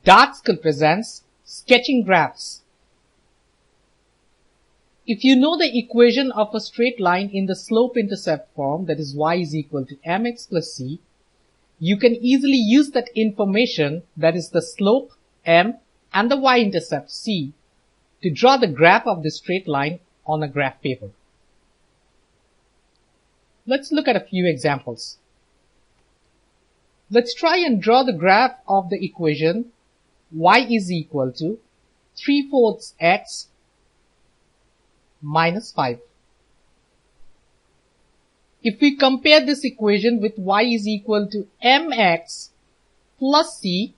Dart skill presents sketching graphs. If you know the equation of a straight line in the slope-intercept form, that is y is equal to mx plus c, you can easily use that information, that is the slope m and the y-intercept c, to draw the graph of this straight line on a graph paper. Let's look at a few examples. Let's try and draw the graph of the equation y is equal to 3/4 x minus 5. If we compare this equation with y is equal to mx plus c,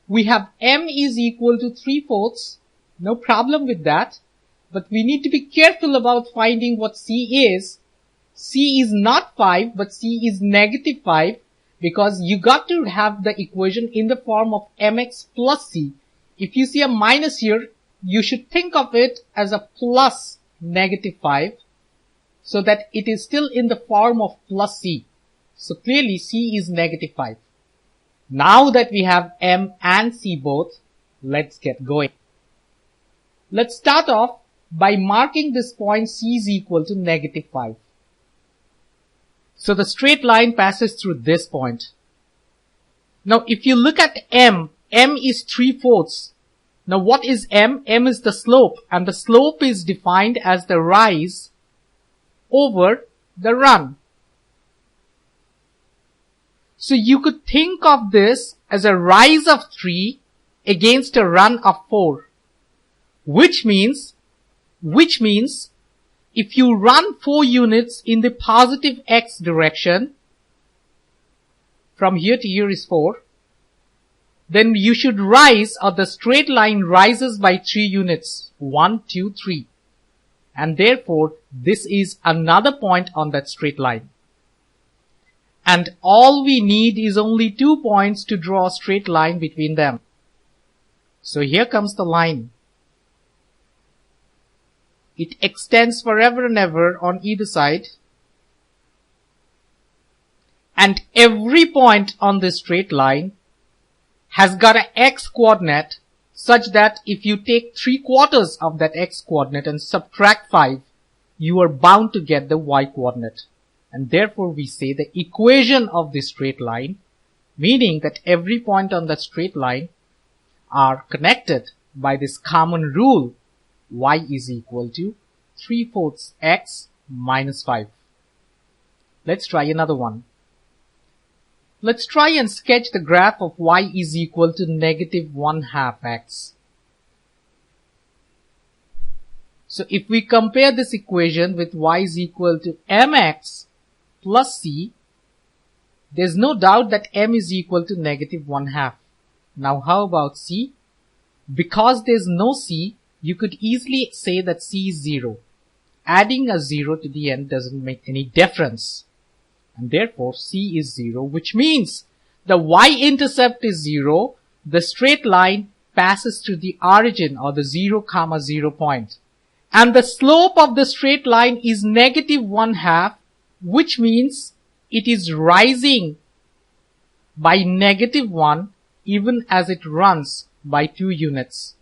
we have m is equal to 3/4, no problem with that, but we need to be careful about finding what c is. C is not 5, but c is negative 5, because you got to have the equation in the form of mx plus c. If you see a minus here, you should think of it as a plus negative 5, so that it is still in the form of plus c. So clearly c is negative 5. Now that we have m and c both, let's get going. Let's start off by marking this point c is equal to negative 5. So the straight line passes through this point. Now if you look at m is 3/4. Now what is m? M is the slope, and the slope is defined as the rise over the run. So you could think of this as a rise of 3 against a run of 4, which means if you run 4 units in the positive x direction, from here to here is 4, then you should rise, or the straight line rises by 3 units, 1, 2, 3. And therefore, this is another point on that straight line. And all we need is only 2 points to draw a straight line between them. So here comes the line. It extends forever and ever on either side. And every point on this straight line has got an x coordinate, such that if you take 3/4 of that x coordinate and subtract 5, you are bound to get the y coordinate. And therefore we say the equation of this straight line, meaning that every point on that straight line are connected by this common rule, y is equal to 3/4 x minus 5. Let's try another one. Let's try and sketch the graph of y is equal to negative 1/2 x. So if we compare this equation with y is equal to mx plus c, there's no doubt that m is equal to negative 1/2. Now how about c? Because there's no c, you could easily say that c is 0. Adding a 0 to the end doesn't make any difference. And therefore c is 0, which means the y-intercept is 0. The straight line passes through the origin, or the 0, 0 point. And the slope of the straight line is negative 1/2, which means it is rising by negative 1 even as it runs by 2 units.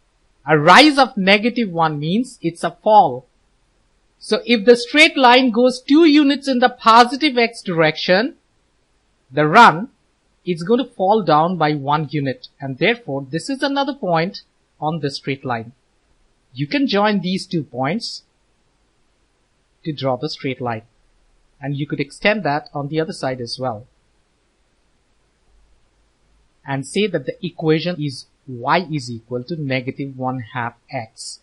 A rise of negative 1 means it's a fall. So if the straight line goes 2 units in the positive x direction, the run, it's going to fall down by 1 unit. And therefore, this is another point on the straight line. You can join these 2 points to draw the straight line. And you could extend that on the other side as well. And say that the equation is y is equal to negative 1/2 x.